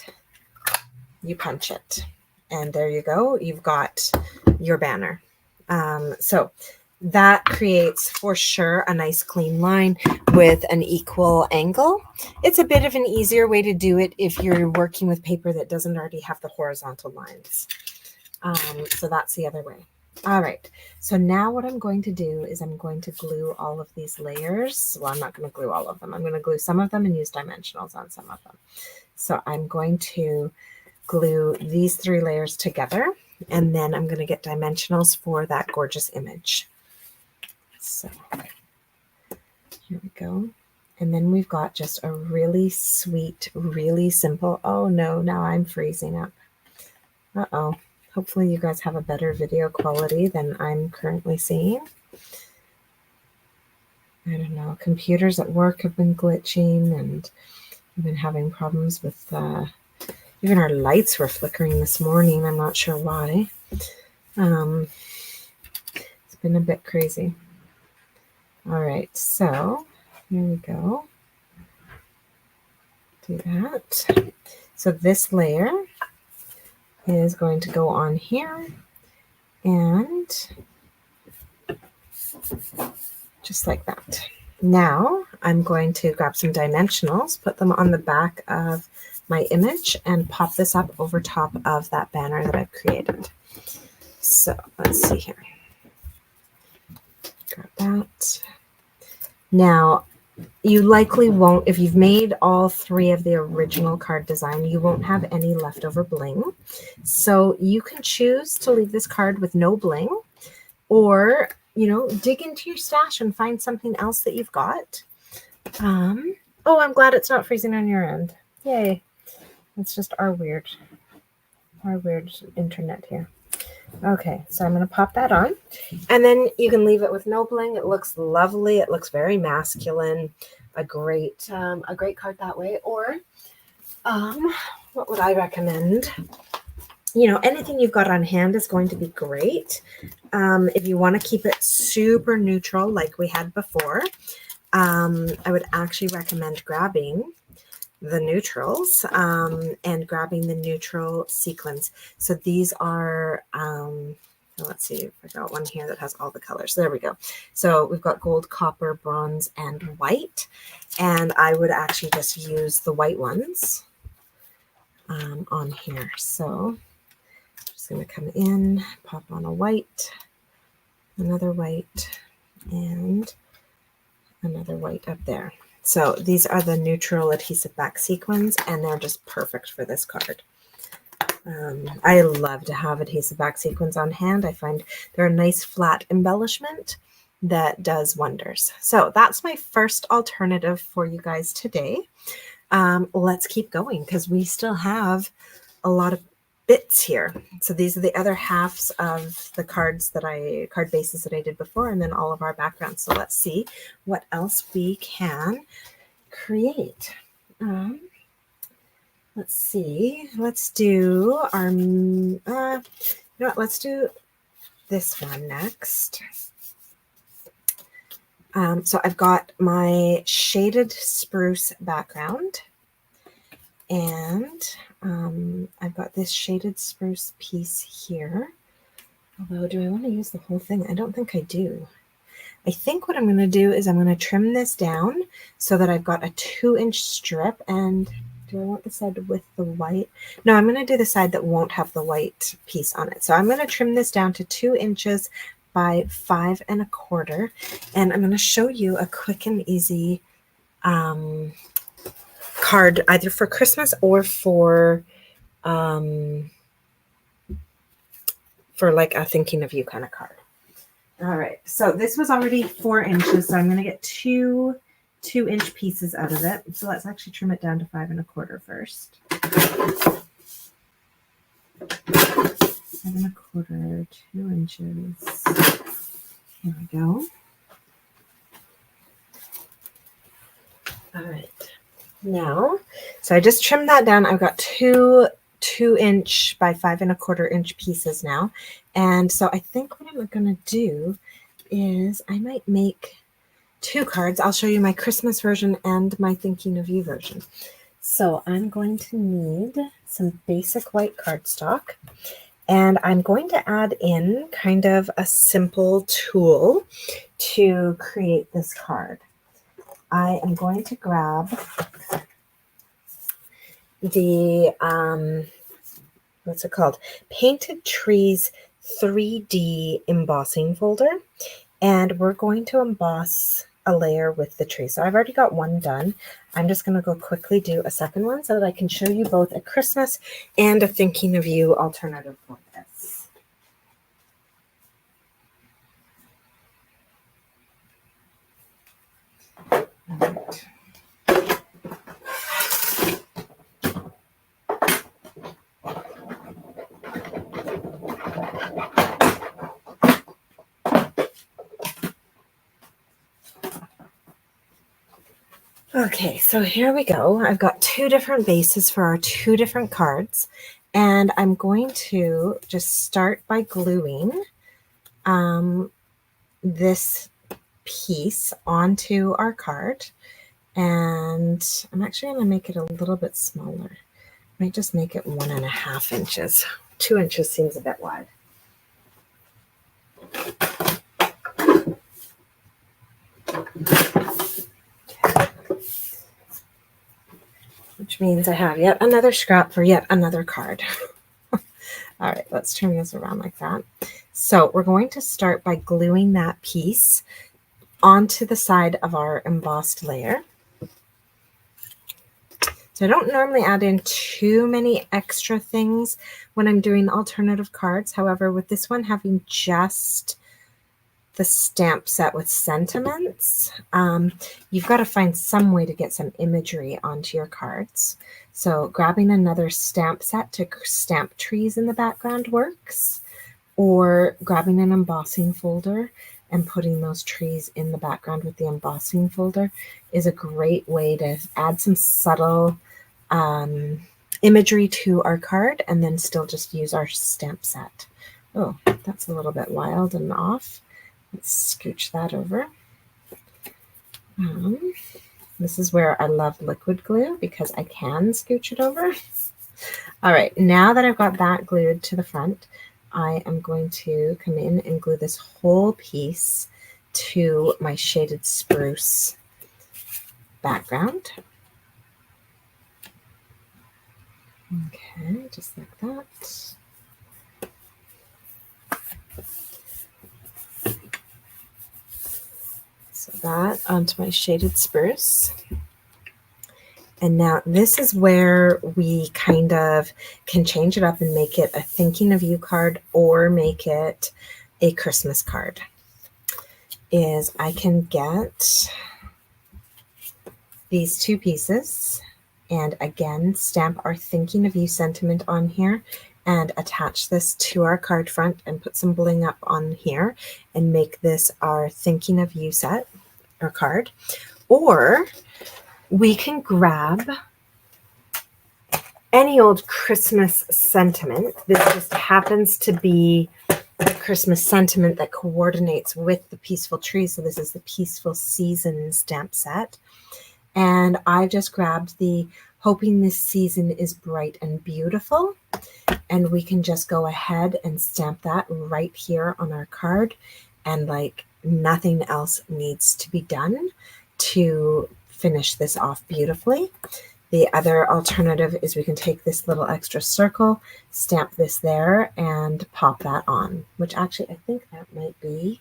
you punch it. And there you go, you've got your banner. So that creates for sure a nice clean line with an equal angle. It's a bit of an easier way to do it if you're working with paper that doesn't already have the horizontal lines. So that's the other way. All right, so now what I'm going to do is I'm going to glue all of these layers. Well, I'm not going to glue all of them. I'm going to glue some of them and use dimensionals on some of them. So I'm going to glue these 3 layers together, and then I'm going to get dimensionals for that gorgeous image. So here we go. And then we've got just a really sweet, really simple, oh no, now I'm freezing up. Uh-oh. Hopefully you guys have a better video quality than I'm currently seeing. I don't know, computers at work have been glitching, and I've been having problems with, even our lights were flickering this morning. I'm not sure why. It's been a bit crazy. All right, so here we go. Do that. So this layer is going to go on here, and just like that. Now I'm going to grab some dimensionals, put them on the back of my image, and pop this up over top of that banner that I've created. So let's see here. Grab that. Now, you likely won't, if you've made all 3 of the original card design, you won't have any leftover bling. So you can choose to leave this card with no bling, or, you know, dig into your stash and find something else that you've got. Oh, I'm glad it's not freezing on your end. Yay. It's just our weird internet here. Okay, so I'm going to pop that on, and then you can leave it with no bling. It looks lovely. It looks very masculine. A great card that way. Or, what would I recommend? You know, anything you've got on hand is going to be great. If you want to keep it super neutral like we had before, I would actually recommend grabbing the neutrals and grabbing the neutral sequins. So these are, let's see, I got one here that has all the colors. There we go. So we've got gold, copper, bronze, and white. And I would actually just use the white ones on here. So I'm just going to come in, pop on a white, another white, and another white up there. So these are the neutral adhesive back sequins, and they're just perfect for this card. I love to have adhesive back sequins on hand. I find they're a nice flat embellishment that does wonders. So that's my first alternative for you guys today. Let's keep going because we still have a lot of bits here. So these are the other halves of the card bases that I did before, and then all of our backgrounds. So let's see what else we can create. Let's see. Let's do our, you know what, let's do this one next. So I've got my shaded spruce background, and I've got this shaded spruce piece here. Although, do I want to use the whole thing? I don't think I do. I think what I'm going to do is I'm going to trim this down so that I've got a 2-inch strip. And do I want the side with the white? No, I'm going to do the side that won't have the white piece on it. So I'm going to trim this down to 2 inches by 5 1/4. And I'm going to show you a quick and easy card, either for Christmas or for like a thinking of you kind of card. All right, so this was already 4 inches, so I'm going to get two 2-inch pieces out of it. So let's actually trim it down to 5 1/4 first. 5 1/4, 2 inches. Here we go. All right. Now, so I just trimmed that down. I've got two 2-inch by 5¼ inch pieces now. And so I think what I'm going to do is I might make 2 cards. I'll show you my Christmas version and my Thinking of You version. So I'm going to need some basic white cardstock, and I'm going to add in kind of a simple tool to create this card. I am going to grab the, what's it called? Painted Trees 3D embossing folder. And we're going to emboss a layer with the tree. So I've already got one done. I'm just going to go quickly do a second one so that I can show you both a Christmas and a Thinking of You alternative for this. All right. Okay, so here we go. I've got 2 different bases for our 2 different cards, and I'm going to just start by gluing this piece onto our card, and I'm actually going to make it a little bit smaller. I might just make it 1½ inches. 2 inches seems a bit wide. Which means I have yet another scrap for yet another card. All right, let's turn this around like that. So we're going to start by gluing that piece onto the side of our embossed layer. So I don't normally add in too many extra things when I'm doing alternative cards. However, with this one having just the stamp set with sentiments, you've got to find some way to get some imagery onto your cards. So grabbing another stamp set to stamp trees in the background works, or grabbing an embossing folder and putting those trees in the background with the embossing folder is a great way to add some subtle imagery to our card and then still just use our stamp set. Oh, that's a little bit wild and off. Let's scooch that over. This is where I love liquid glue because I can scooch it over. All right, now that I've got that glued to the front, I am going to come in and glue this whole piece to my shaded spruce background. Okay, just like that. So that onto my shaded spruce. And now this is where we kind of can change it up and make it a Thinking of You card or make it a Christmas card. Is I can get these 2 pieces and again stamp our Thinking of You sentiment on here and attach this to our card front and put some bling up on here and make this our Thinking of You set or card. Or we can grab any old Christmas sentiment. This just happens to be a Christmas sentiment that coordinates with the peaceful tree. So this is the Peaceful Season stamp set. And I just grabbed the Hoping This Season is Bright and Beautiful. And we can just go ahead and stamp that right here on our card. And like nothing else needs to be done to finish this off beautifully. The other alternative is we can take this little extra circle, stamp this there, and pop that on, which actually I think that might be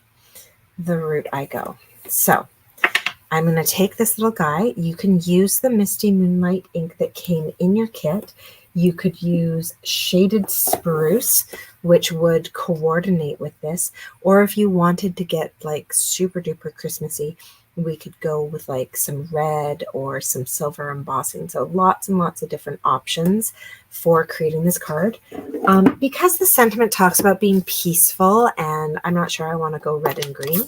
the route I go. So I'm going to take this little guy. You can use the Misty Moonlight ink that came in your kit. You could use shaded spruce, which would coordinate with this. Or if you wanted to get like super duper Christmassy, we could go with like some red or some silver embossing. So lots and lots of different options for creating this card. Because the sentiment talks about being peaceful and I'm not sure I want to go red and green,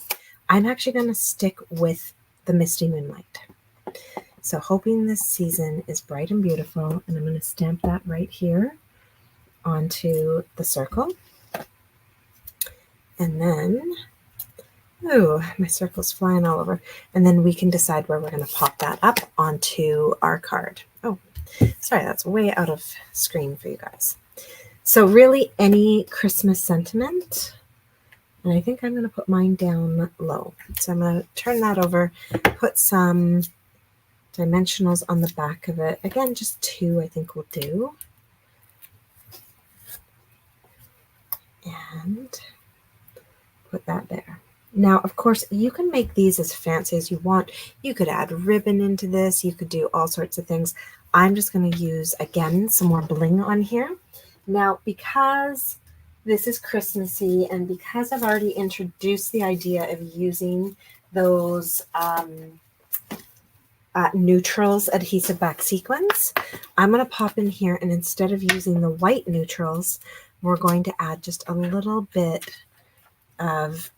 I'm actually going to stick with the Misty Moonlight. So hoping this season is bright and beautiful, and I'm going to stamp that right here onto the circle. And then, oh, my circle's flying all over. And then we can decide where we're going to pop that up onto our card. Oh, sorry, that's way out of screen for you guys. So really any Christmas sentiment. And I think I'm going to put mine down low. So I'm going to turn that over, put some dimensionals on the back of it. Again, just 2 I think will do. And put that there. Now, of course, you can make these as fancy as you want. You could add ribbon into this. You could do all sorts of things. I'm just going to use, again, some more bling on here. Now, because this is Christmassy and because I've already introduced the idea of using those neutrals adhesive back sequins, I'm going to pop in here, and instead of using the white neutrals, we're going to add just a little bit of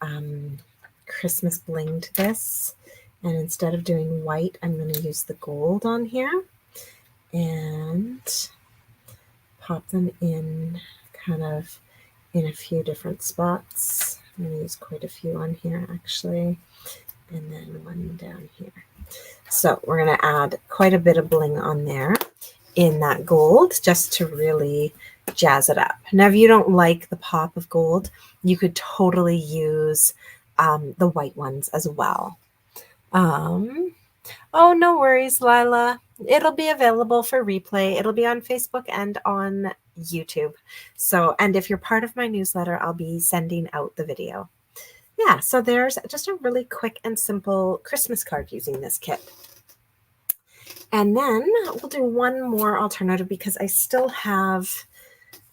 Christmas bling to this. And instead of doing white, I'm going to use the gold on here and pop them in kind of in a few different spots. I'm going to use quite a few on here actually, and then one down here. So we're going to add quite a bit of bling on there in that gold just to really jazz it up. Now, if you don't like the pop of gold, you could totally use the white ones as well. Oh, no worries, Lila. It'll be available for replay. It'll be on Facebook and on YouTube. So, and if you're part of my newsletter, I'll be sending out the video. Yeah, so there's just a really quick and simple Christmas card using this kit. And then we'll do one more alternative because I still have,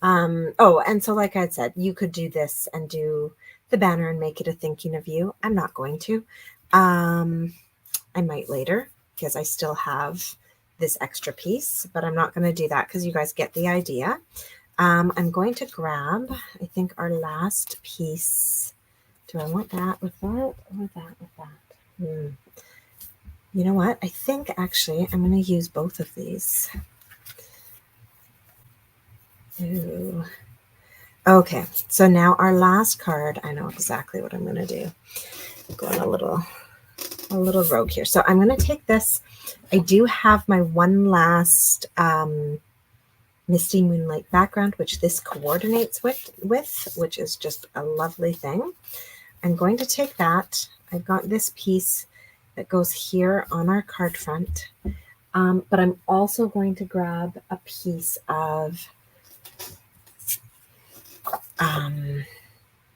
oh, and so like I said, you could do this and do the banner and make it a thinking of you. I'm not going to. I might later because I still have this extra piece, but I'm not going to do that because you guys get the idea. I'm going to grab, I think, our last piece. Do I want that with that or that with that? You know what? I think actually I'm going to use both of these. Ooh. Okay, so now our last card, I know exactly what I'm going to do. I'm going a little rogue here. So I'm going to take this. I do have my one last Misty Moonlight background, which this coordinates with, which is just a lovely thing. I'm going to take that. I've got this piece that goes here on our card front, but I'm also going to grab a piece of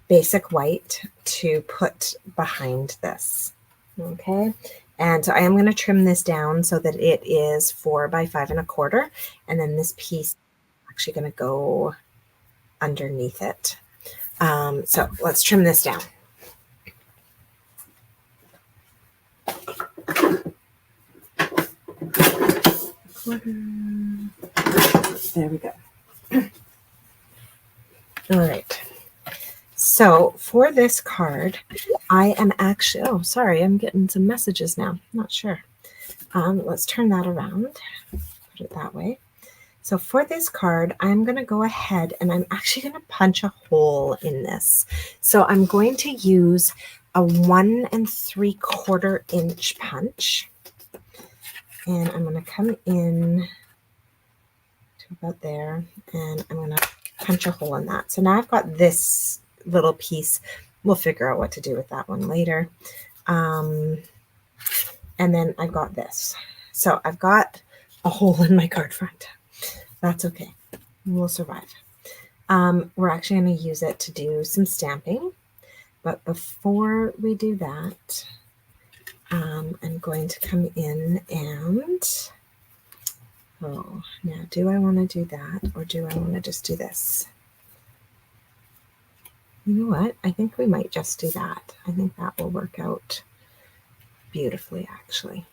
basic white to put behind this. Okay, and so I am going to trim this down so that it is 4 by 5 1/4, and then this piece is actually going to go underneath it. So let's trim this down. There we go. All right. So for this card, I am actually, oh, sorry, I'm getting some messages now. Not sure. Let's turn that around, put it that way. So for this card, I'm going to go ahead and I'm actually going to punch a hole in this. So I'm going to use a 1 3/4 inch punch. And I'm going to come in to about there, and I'm going to punch a hole in that. So now I've got this little piece. We'll figure out what to do with that one later. And then I've got this. So I've got a hole in my card front. That's okay. We'll survive. We're actually going to use it to do some stamping. But before we do that, I'm going to come in and, oh, now do I want to do that or do I want to just do this? You know what? I think we might just do that. I think that will work out beautifully, actually.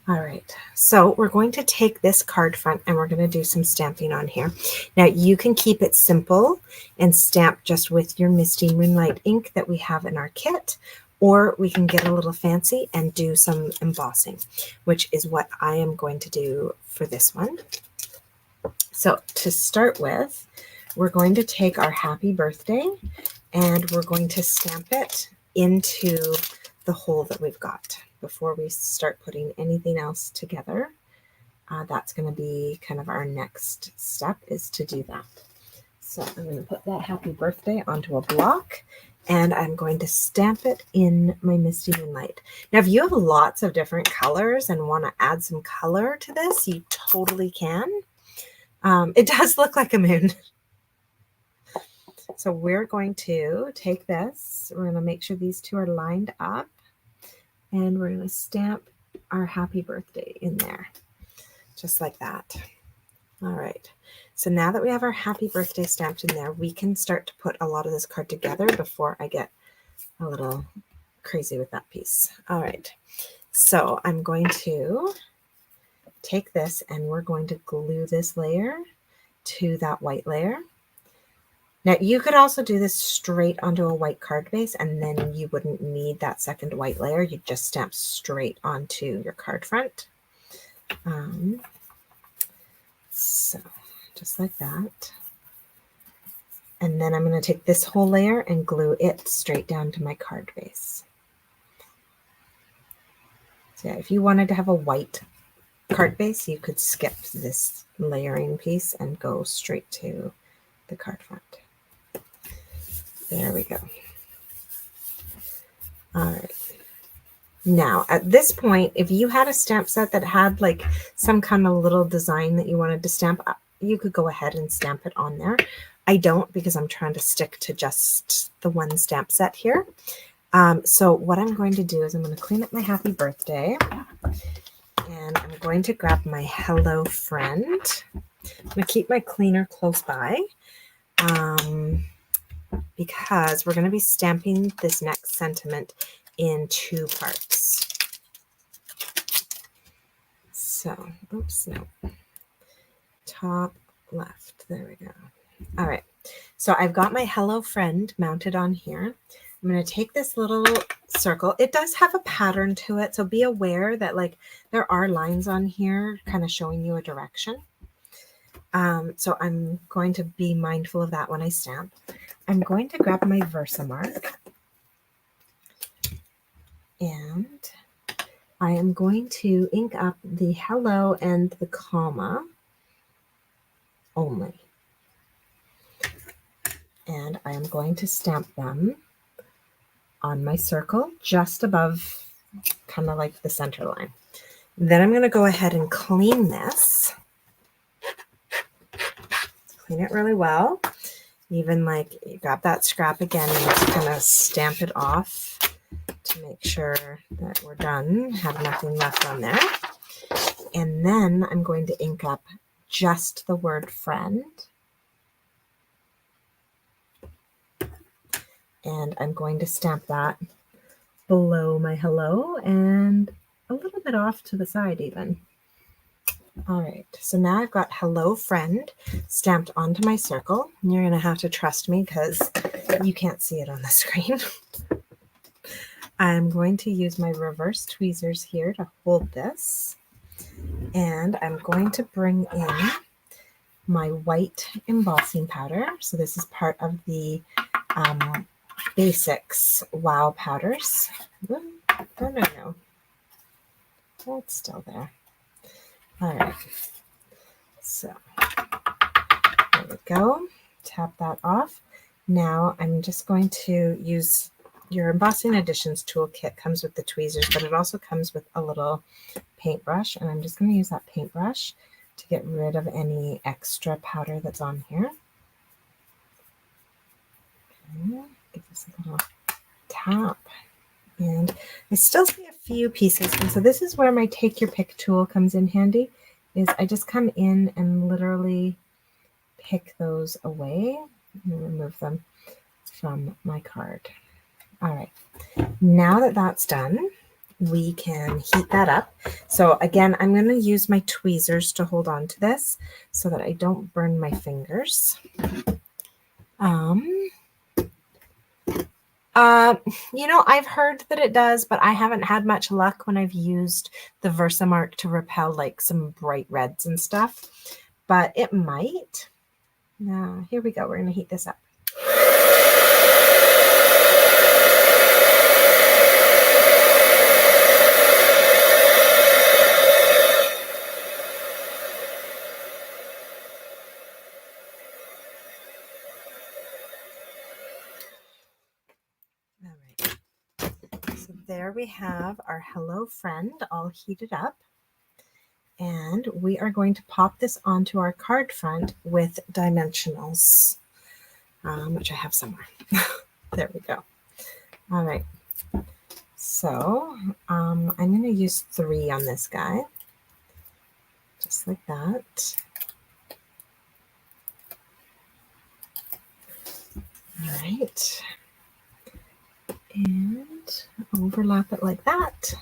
All right, so we're going to take this card front and we're going to do some stamping on here. Now you can keep it simple and stamp just with your Misty Moonlight ink that we have in our kit, or we can get a little fancy and do some embossing, which is what I am going to do for this one. So to start with, we're going to take our happy birthday and we're going to stamp it into the hole that we've got before we start putting anything else together. That's going to be kind of our next step, is to do that. So I'm going to put that happy birthday onto a block and I'm going to stamp it in my Misty Moonlight. Now, if you have lots of different colors and want to add some color to this, you totally can. It does look like a moon. So we're going to take this, we're going to make sure these two are lined up, and we're going to stamp our happy birthday in there, just like that. All right. So now that we have our happy birthday stamped in there, we can start to put a lot of this card together before I get a little crazy with that piece. All right. So I'm going to take this and we're going to glue this layer to that white layer. Now you could also do this straight onto a white card base and then you wouldn't need that second white layer. You'd just stamp straight onto your card front. So just like that. And then I'm going to take this whole layer and glue it straight down to my card base. So yeah, if you wanted to have a white card base, you could skip this layering piece and go straight to the card front. There we go. All right. Now, at this point, if you had a stamp set that had like some kind of little design that you wanted to stamp, you could go ahead and stamp it on there. I don't, because I'm trying to stick to just the one stamp set here. So what I'm going to do is I'm going to clean up my happy birthday and I'm going to grab my hello friend. I'm going to keep my cleaner close by because we're going to be stamping this next sentiment in two parts. So, oops, no. Top left, there we go. All right, so I've got my hello friend mounted on here. I'm going to take this little circle. It does have a pattern to it, so be aware that like there are lines on here kind of showing you a direction. So I'm going to be mindful of that when I stamp. I'm going to grab my Versamark and I am going to ink up the hello and the comma only. And I am going to stamp them on my circle just above kind of like the center line. Then I'm going to go ahead and clean this. Clean it really well. Even like you grab that scrap again and just kind of stamp it off to make sure that we're done, have nothing left on there. And then I'm going to ink up just the word friend. And I'm going to stamp that below my hello and a little bit off to the side even. All right, so now I've got hello friend stamped onto my circle. And you're going to have to trust me because you can't see it on the screen. I'm going to use my reverse tweezers here to hold this. And I'm going to bring in my white embossing powder. So this is part of the Basics Wow powders. No. It's still there. All right, so there we go. Tap that off. Now I'm just going to use your Embossing Additions toolkit. Comes with the tweezers, but it also comes with a little paintbrush, and I'm just going to use that paintbrush to get rid of any extra powder that's on here. Okay, give this a little tap. And I still see a few pieces. And so this is where my take your pick tool comes in handy, is I just come in and literally pick those away and remove them from my card. All right, now that that's done, we can heat that up. So again, I'm going to use my tweezers to hold on to this so that I don't burn my fingers. You know, I've heard that it does, but I haven't had much luck when I've used the Versamark to repel like some bright reds and stuff, but it might. Now, here we go. We're going to heat this up. All right. So there we have our Hello Friend all heated up. And we are going to pop this onto our card front with dimensionals, which I have somewhere. There we go. All right. So I'm going to use 3 on this guy, just like that. All right. And overlap it like that.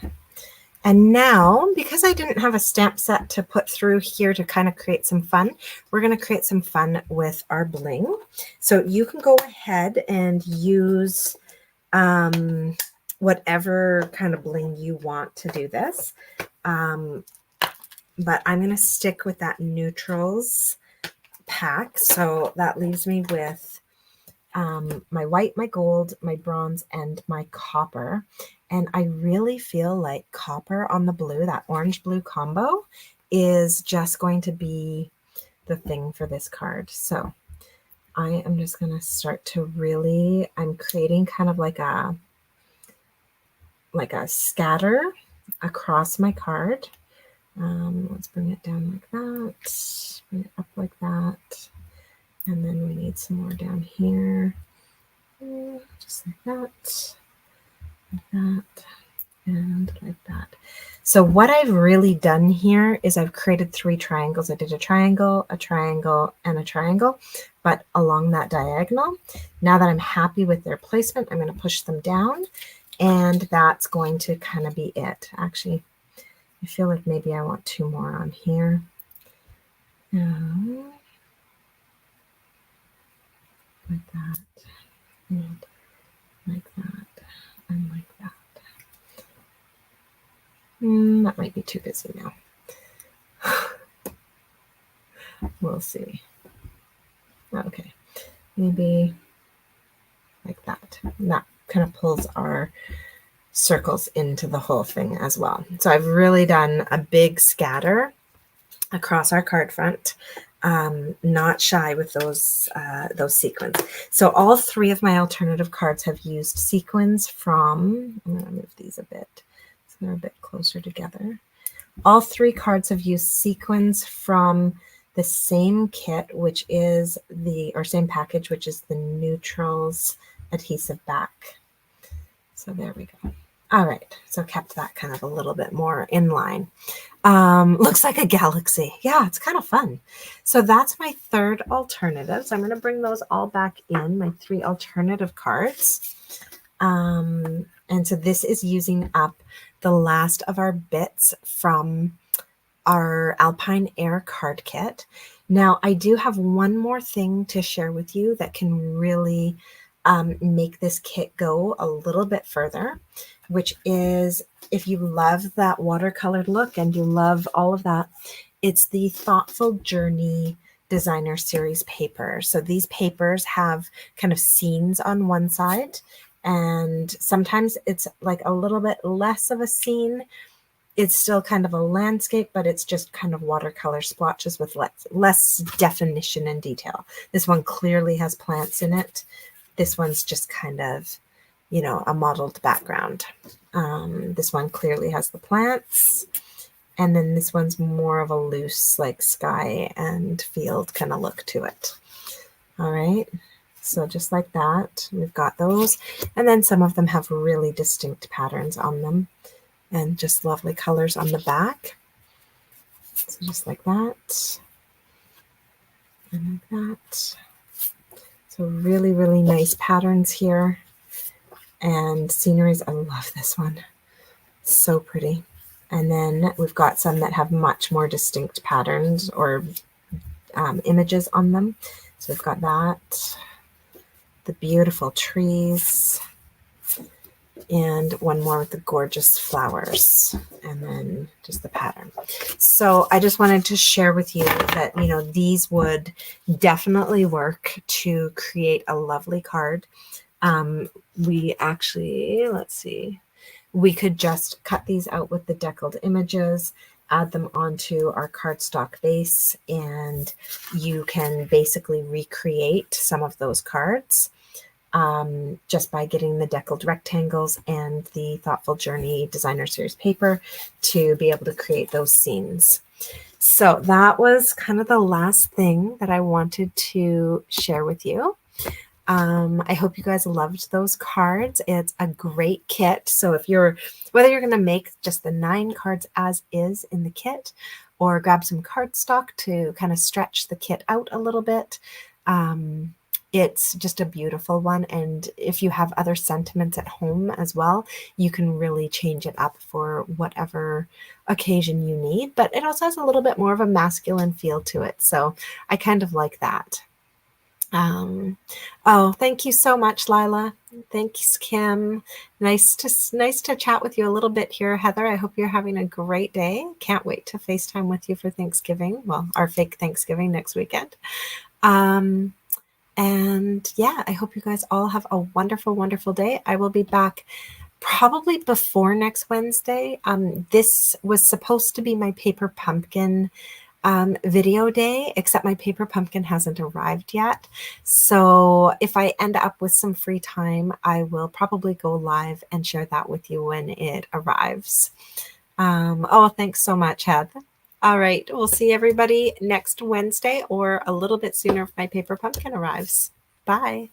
And now, because I didn't have a stamp set to put through here to kind of create some fun, we're going to create some fun with our bling. So you can go ahead and use whatever kind of bling you want to do this. But I'm going to stick with that neutrals pack. So that leaves me with my white, my gold, my bronze, and my copper. And I really feel like copper on the blue, that orange-blue combo, is just going to be the thing for this card. So I am just going to start to really, I'm creating kind of like a scatter across my card. Let's bring it down like that, bring it up like that. And then we need some more down here, just like that, and like that. So what I've really done here is I've created 3 triangles. I did a triangle, a triangle, and a triangle, but along that diagonal. Now that I'm happy with their placement, I'm going to push them down, and that's going to kind of be it. Actually, I feel like maybe I want 2 more on here. Like that, and like that, and like that. That might be too busy now. We'll see. Okay, maybe like that. And that kind of pulls our circles into the whole thing as well. So I've really done a big scatter across our card front. Not shy with those sequins. So all 3 of my alternative cards have used sequins from, I'm going to move these a bit so they're a bit closer together. All 3 cards have used sequins from the same kit, which is same package, which is the neutrals adhesive back. So there we go. All right, so kept that kind of a little bit more in line. Looks like a galaxy. Yeah, it's kind of fun. So that's my 3rd alternative. So I'm going to bring those all back in, my 3 alternative cards. And so this is using up the last of our bits from our Alpine Air card kit. Now, I do have one more thing to share with you that can really make this kit go a little bit further, which is, if you love that watercolored look and you love all of that, it's the Thoughtful Journey Designer Series paper. So these papers have kind of scenes on one side, and sometimes it's like a little bit less of a scene. It's still kind of a landscape, but it's just kind of watercolor splotches with less definition and detail. This one clearly has plants in it. This one's just kind of, you know, a modeled background. This one clearly has the plants. And then this one's more of a loose, like sky and field kind of look to it. All right. So just like that, we've got those. And then some of them have really distinct patterns on them and just lovely colors on the back. So just like that. And like that. So really, really nice patterns here. And sceneries. I love this one. So pretty. And then we've got some that have much more distinct patterns or images on them. So we've got that, the beautiful trees, and one more with the gorgeous flowers, and then just the pattern. So I just wanted to share with you that, you know, these would definitely work to create a lovely card. We actually, let's see, we could just cut these out with the deckled images, add them onto our cardstock base, and you can basically recreate some of those cards just by getting the deckled rectangles and the Thoughtful Journey Designer Series paper to be able to create those scenes. So that was kind of the last thing that I wanted to share with you. I hope you guys loved those cards. It's a great kit. So if you're, whether you're going to make just the 9 cards as is in the kit, or grab some cardstock to kind of stretch the kit out a little bit, it's just a beautiful one. And if you have other sentiments at home as well, you can really change it up for whatever occasion you need. But it also has a little bit more of a masculine feel to it. So I kind of like that. Oh, thank you so much, Lila. Thanks, Kim. Nice to chat with you a little bit here, Heather. I hope you're having a great day. Can't wait to FaceTime with you for Thanksgiving. Well, our fake Thanksgiving next weekend. And yeah, I hope you guys all have a wonderful, wonderful day. I will be back probably before next Wednesday. This was supposed to be my paper pumpkin video day, except my paper pumpkin hasn't arrived yet. So if I end up with some free time, I will probably go live and share that with you when it arrives. Oh, thanks so much, Heather. All right, we'll see everybody next Wednesday or a little bit sooner if my paper pumpkin arrives. Bye.